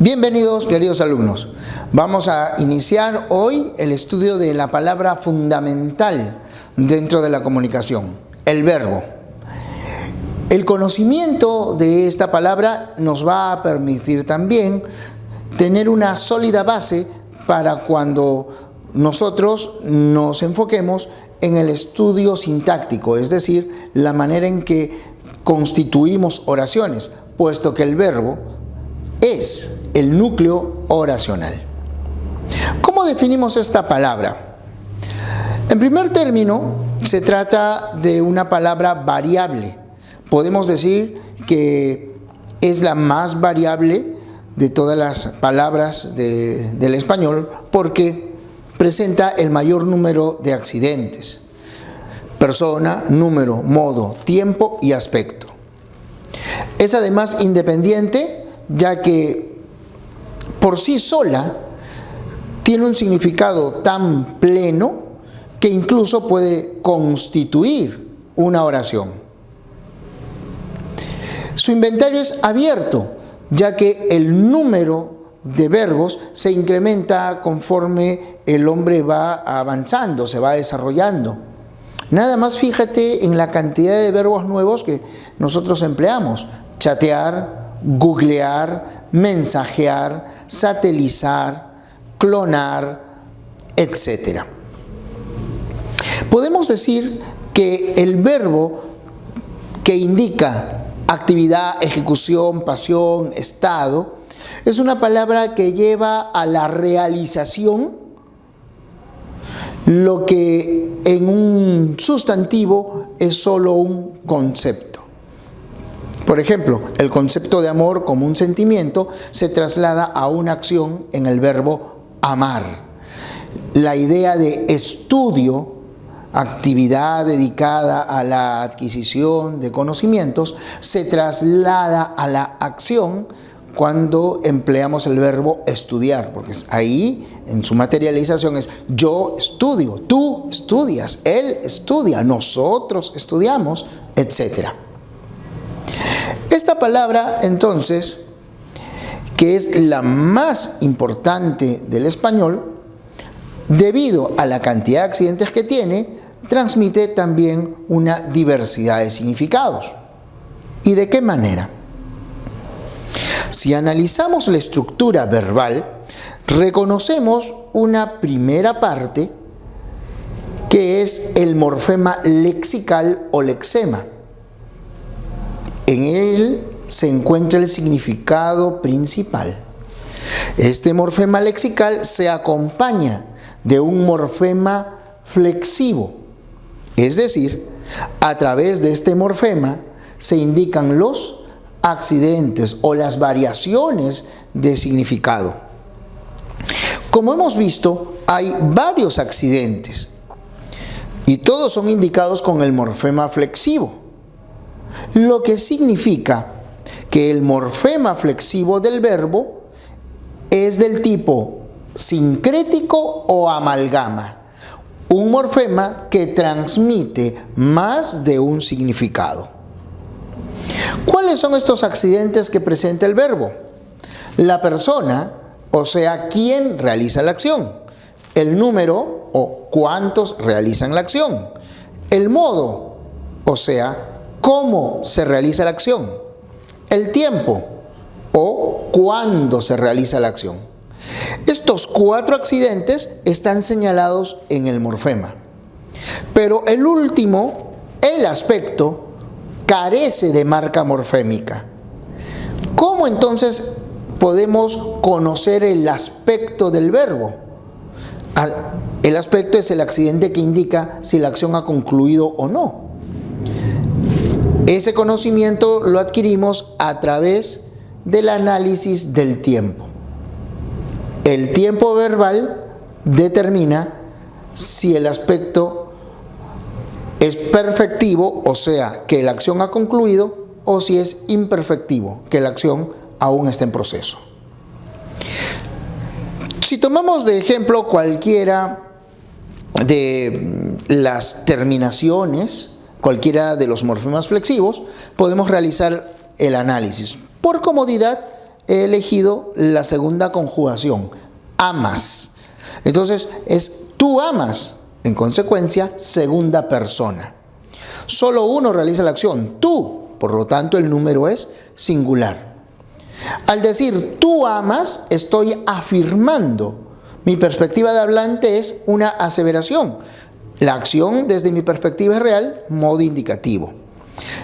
Bienvenidos, queridos alumnos. Vamos a iniciar hoy el estudio de la palabra fundamental dentro de la comunicación, el verbo. El conocimiento de esta palabra nos va a permitir también tener una sólida base para cuando nosotros nos enfoquemos en el estudio sintáctico, es decir, la manera en que constituimos oraciones, puesto que el verbo es el núcleo oracional. ¿Cómo definimos esta palabra? En primer término, se trata de una palabra variable. Podemos decir que es la más variable de todas las palabras del español porque presenta el mayor número de accidentes: persona, número, modo, tiempo y aspecto. Es además independiente, ya que por sí sola tiene un significado tan pleno que incluso puede constituir una oración. Su inventario es abierto, ya que el número de verbos se incrementa conforme el hombre va avanzando, se va desarrollando. Nada más fíjate en la cantidad de verbos nuevos que nosotros empleamos: chatear, googlear, mensajear, satelizar, clonar, etc. Podemos decir que el verbo que indica actividad, ejecución, pasión, estado, es una palabra que lleva a la realización lo que en un sustantivo es solo un concepto. Por ejemplo, el concepto de amor como un sentimiento se traslada a una acción en el verbo amar. La idea de estudio, actividad dedicada a la adquisición de conocimientos, se traslada a la acción cuando empleamos el verbo estudiar, porque ahí en su materialización es yo estudio, tú estudias, él estudia, nosotros estudiamos, etc. Esta palabra, entonces, que es la más importante del español, debido a la cantidad de accidentes que tiene, transmite también una diversidad de significados. ¿Y de qué manera? Si analizamos la estructura verbal, reconocemos una primera parte que es el morfema lexical o lexema. En él se encuentra el significado principal. Este morfema lexical se acompaña de un morfema flexivo, es decir, a través de este morfema se indican los accidentes o las variaciones de significado. Como hemos visto, hay varios accidentes y todos son indicados con el morfema flexivo, lo que significa que el morfema flexivo del verbo es del tipo sincrético o amalgama, un morfema que transmite más de un significado. ¿Cuáles son estos accidentes que presenta el verbo? La persona, o sea, quién realiza la acción; el número, o cuántos realizan la acción; el modo, o sea, cómo se realiza la acción; el tiempo, o cuándo se realiza la acción. Estos 4 accidentes están señalados en el morfema, pero el último, el aspecto, carece de marca morfémica. ¿Cómo entonces podemos conocer el aspecto del verbo? El aspecto es el accidente que indica si la acción ha concluido o no. Ese conocimiento lo adquirimos a través del análisis del tiempo. El tiempo verbal determina si el aspecto es perfectivo, o sea, que la acción ha concluido, o si es imperfectivo, que la acción aún está en proceso. Si tomamos de ejemplo cualquiera de las terminaciones, cualquiera de los morfemas flexivos, podemos realizar el análisis. Por comodidad, he elegido la segunda conjugación, amas. Entonces es tú amas, en consecuencia, segunda persona. Solo uno realiza la acción, tú, por lo tanto el número es singular. Al decir tú amas, estoy afirmando. Mi perspectiva de hablante es una aseveración. La acción desde mi perspectiva es real, modo indicativo.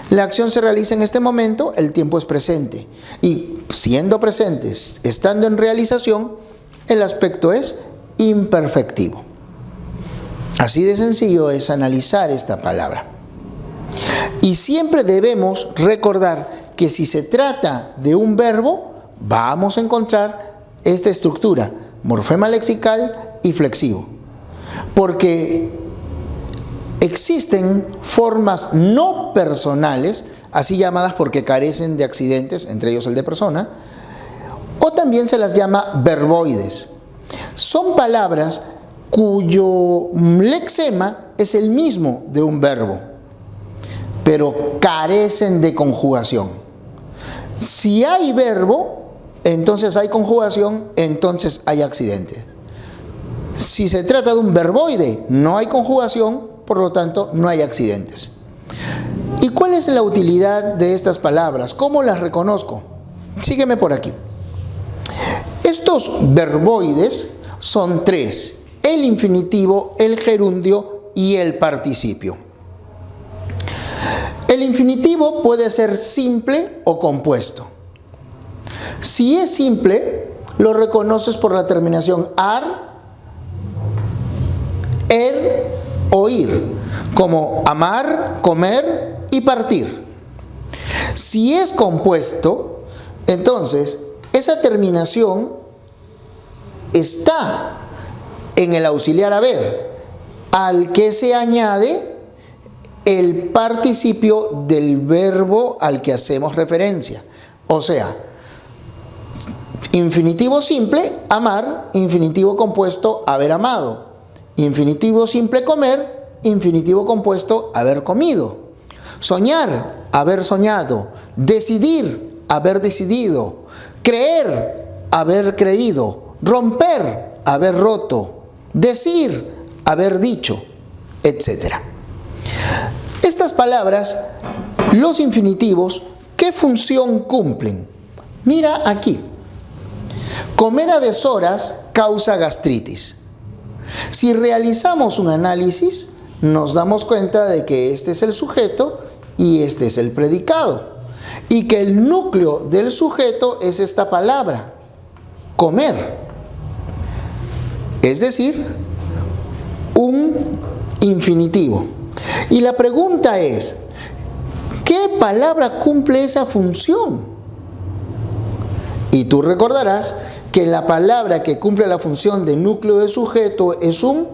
La acción se realiza en este momento, el tiempo es presente. Y siendo presentes, estando en realización, el aspecto es imperfectivo. Así de sencillo es analizar esta palabra. Y siempre debemos recordar que si se trata de un verbo, vamos a encontrar esta estructura, morfema lexical y flexivo. Porque existen formas no personales, así llamadas porque carecen de accidentes, entre ellos el de persona, o también se las llama verboides. Son palabras cuyo lexema es el mismo de un verbo, pero carecen de conjugación. Si hay verbo, entonces hay conjugación, entonces hay accidente. Si se trata de un verboide, no hay conjugación, por lo tanto no hay accidentes. ¿Y cuál es la utilidad de estas palabras? ¿Cómo las reconozco? Sígueme por aquí. Estos verboides son tres: el infinitivo, el gerundio y el participio. El infinitivo puede ser simple o compuesto. Si es simple, lo reconoces por la terminación ar, ed o ir, como amar, comer y partir. Si es compuesto, entonces esa terminación está en el auxiliar haber, al que se añade el participio del verbo al que hacemos referencia. O sea, infinitivo simple, amar; infinitivo compuesto, haber amado; infinitivo simple, comer; infinitivo compuesto, haber comido; soñar, haber soñado; decidir, haber decidido; creer, haber creído; romper, haber roto; decir, haber dicho, etc. Estas palabras, los infinitivos, ¿qué función cumplen? Mira aquí. Comer a deshoras causa gastritis. Si realizamos un análisis, nos damos cuenta de que este es el sujeto y este es el predicado, y que el núcleo del sujeto es esta palabra, comer. Es decir, un infinitivo. Y la pregunta es, ¿qué palabra cumple esa función? Y tú recordarás que la palabra que cumple la función de núcleo de sujeto es un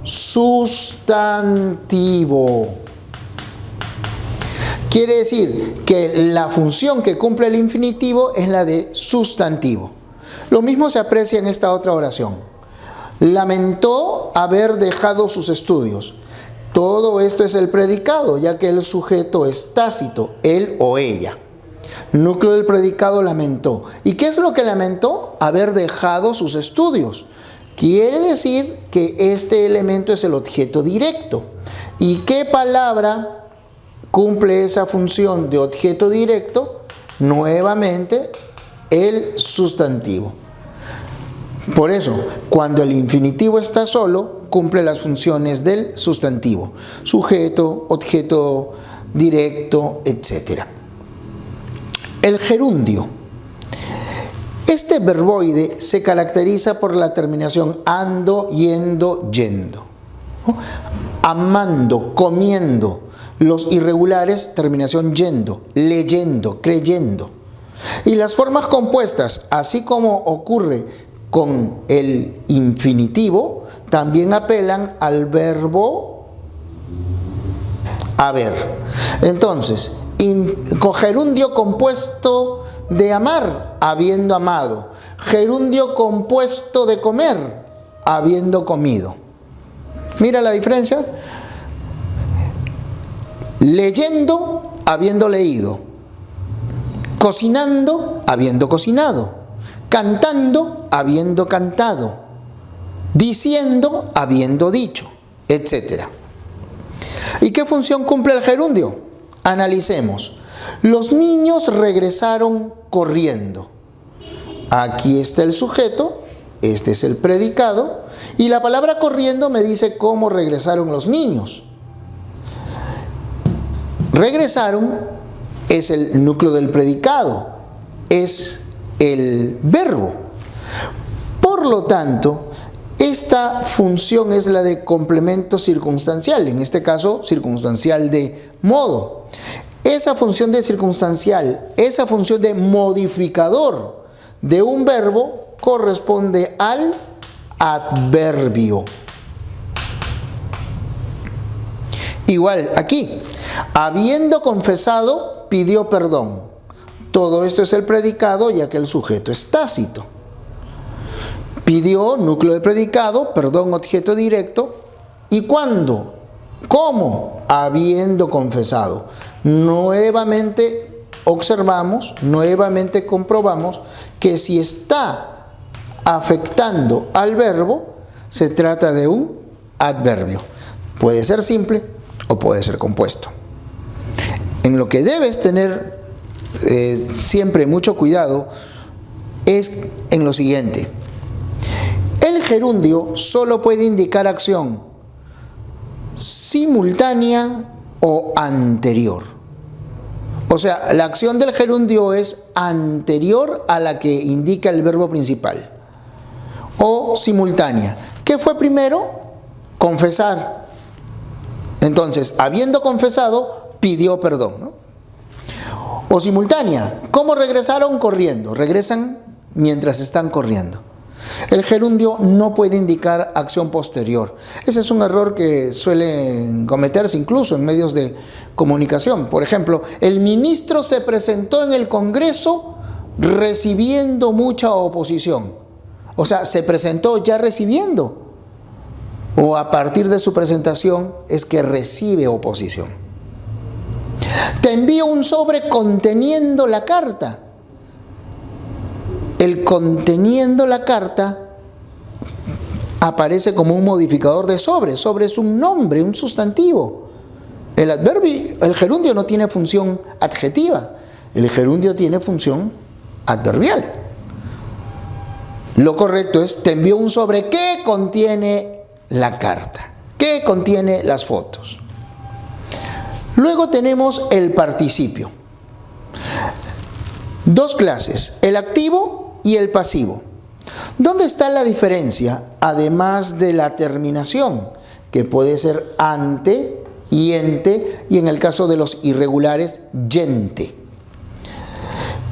sustantivo. Quiere decir que la función que cumple el infinitivo es la de sustantivo. Lo mismo se aprecia en esta otra oración. Lamentó haber dejado sus estudios. Todo esto es el predicado, ya que el sujeto es tácito, él o ella. Núcleo del predicado, lamentó. ¿Y qué es lo que lamentó? Haber dejado sus estudios. Quiere decir que este elemento es el objeto directo. ¿Y qué palabra cumple esa función de objeto directo? Nuevamente, el sustantivo. Por eso, cuando el infinitivo está solo, cumple las funciones del sustantivo: sujeto, objeto directo, etc. El gerundio. Este verboide se caracteriza por la terminación ando, yendo, yendo. Amando, comiendo. Los irregulares, terminación yendo, leyendo, creyendo. Y las formas compuestas, así como ocurre con el infinitivo, también apelan al verbo haber. Entonces, con gerundio compuesto de amar, habiendo amado; gerundio compuesto de comer, habiendo comido. Mira la diferencia. Leyendo, habiendo leído; Cocinando, habiendo cocinado. Cantando, habiendo cantado. Diciendo, habiendo dicho, etc. ¿Y qué función cumple el gerundio? Analicemos. Los niños regresaron corriendo. Aquí está el sujeto, este es el predicado, y la palabra corriendo me dice cómo regresaron los niños. Regresaron es el núcleo del predicado, es el verbo. Por lo tanto, esta función es la de complemento circunstancial, en este caso circunstancial de modo. Esa función de circunstancial, esa función de modificador de un verbo corresponde al adverbio. Igual aquí, habiendo confesado, pidió perdón. Todo esto es el predicado, ya que el sujeto es tácito. Pidió, núcleo de predicado, perdón, objeto directo. ¿Y cuándo? ¿Cómo? Habiendo confesado. Nuevamente observamos, nuevamente comprobamos que si está afectando al verbo, se trata de un adverbio. Puede ser simple o puede ser compuesto. En lo que debes tener siempre mucho cuidado es en lo siguiente. El gerundio solo puede indicar acción simultánea o anterior. O sea, la acción del gerundio es anterior a la que indica el verbo principal. O simultánea. ¿Qué fue primero? Confesar. Entonces, habiendo confesado, pidió perdón, ¿no? O simultánea. ¿Cómo regresaron? Corriendo. Regresan mientras están corriendo. El gerundio no puede indicar acción posterior. Ese es un error que suele cometerse incluso en medios de comunicación. Por ejemplo, el ministro se presentó en el Congreso recibiendo mucha oposición. O sea, se presentó ya recibiendo. O a partir de su presentación es que recibe oposición. Te envío un sobre conteniendo la carta. El conteniendo la carta aparece como un modificador de sobre. Sobre es un nombre, un sustantivo. El adverbio, el gerundio no tiene función adjetiva. El gerundio tiene función adverbial. Lo correcto es, te envío un sobre que contiene la carta, que contiene las fotos. Luego tenemos el participio. Dos clases, el activo y el pasivo. ¿Dónde está la diferencia? Además de la terminación, que puede ser ante y ente, y en el caso de los irregulares, yente.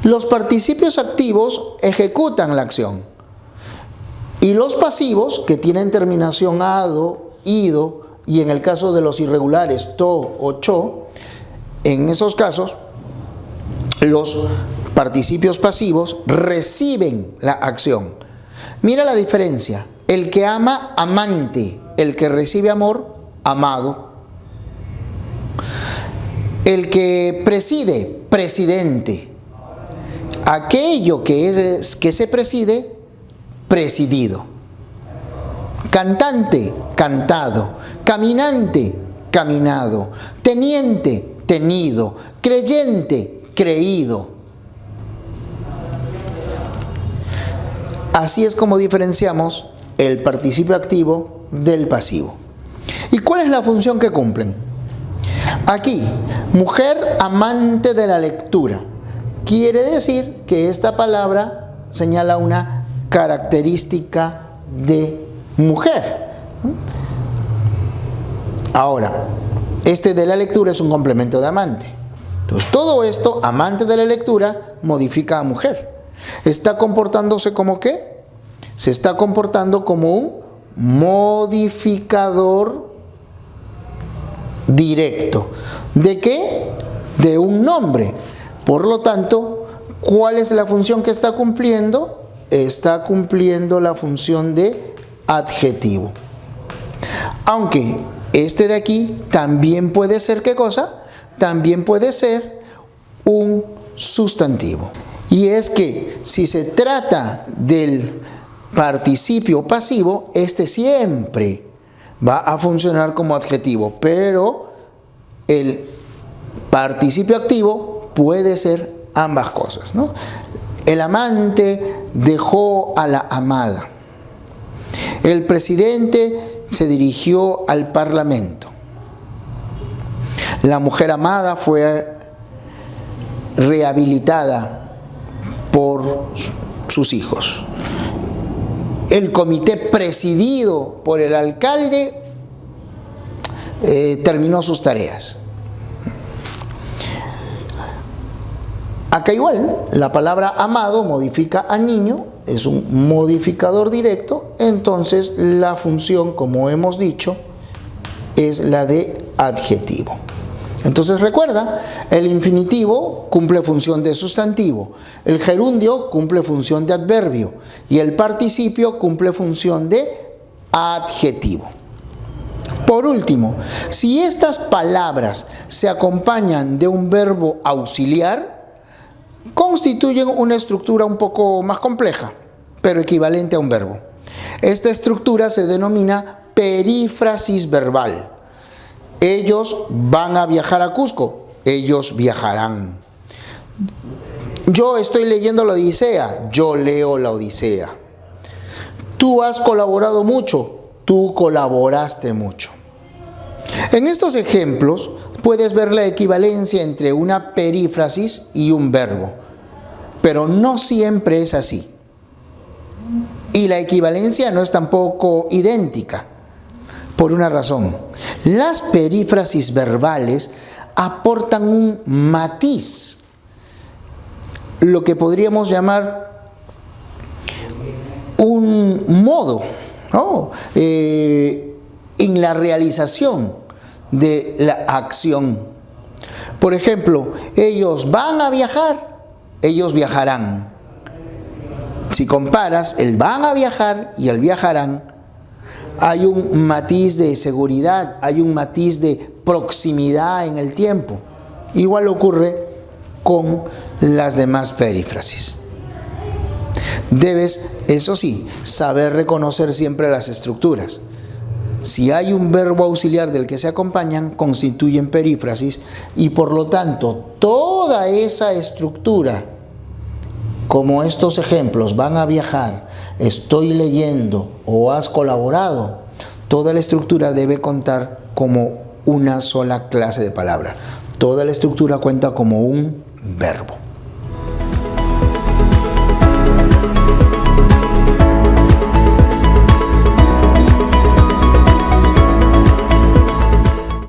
Los participios activos ejecutan la acción. Y los pasivos, que tienen terminación ado, ido, y en el caso de los irregulares, to o cho, en esos casos, los participios pasivos reciben la acción. Mira la diferencia. El que ama, amante. El que recibe amor, amado. El que preside, presidente. Aquello que se preside, presidido. Cantante, cantado. Caminante, caminado. Teniente, tenido. Creyente, creído. Así es como diferenciamos el participio activo del pasivo. ¿Y cuál es la función que cumplen? Aquí, mujer amante de la lectura. Quiere decir que esta palabra señala una característica de mujer. Ahora, este de la lectura es un complemento de amante. Entonces, todo esto, amante de la lectura, modifica a mujer. ¿Está comportándose como qué? Se está comportando como un modificador directo. ¿De qué? De un nombre. Por lo tanto, ¿cuál es la función que está cumpliendo? Está cumpliendo la función de adjetivo. Aunque este de aquí también puede ser, ¿qué cosa? También puede ser un sustantivo. Y es que si se trata del participio pasivo, este siempre va a funcionar como adjetivo, pero el participio activo puede ser ambas cosas, ¿no? El amante dejó a la amada. El presidente se dirigió al parlamento. La mujer amada fue rehabilitada por sus hijos. El comité presidido por el alcalde terminó sus tareas. Acá igual, la palabra amado modifica a niño, es un modificador directo, entonces la función, como hemos dicho, es la de adjetivo. Entonces recuerda, el infinitivo cumple función de sustantivo, el gerundio cumple función de adverbio y el participio cumple función de adjetivo. Por último, si estas palabras se acompañan de un verbo auxiliar, constituyen una estructura un poco más compleja, pero equivalente a un verbo. Esta estructura se denomina perífrasis verbal. Ellos van a viajar a Cusco, ellos viajarán. Yo estoy leyendo la Odisea, yo leo la Odisea. Tú has colaborado mucho, tú colaboraste mucho. En estos ejemplos puedes ver la equivalencia entre una perífrasis y un verbo, pero no siempre es así. Y la equivalencia no es tampoco idéntica. Por una razón, las perífrasis verbales aportan un matiz, lo que podríamos llamar un modo, ¿no? En la realización de la acción. Por ejemplo, ellos van a viajar, ellos viajarán. Si comparas el van a viajar y el viajarán, hay un matiz de seguridad, hay un matiz de proximidad en el tiempo. Igual ocurre con las demás perífrasis. Debes, eso sí, saber reconocer siempre las estructuras. Si hay un verbo auxiliar del que se acompañan, constituyen perífrasis y por lo tanto toda esa estructura, como estos ejemplos, van a viajar, estoy leyendo o has colaborado, toda la estructura debe contar como una sola clase de palabra. Toda la estructura cuenta como un verbo.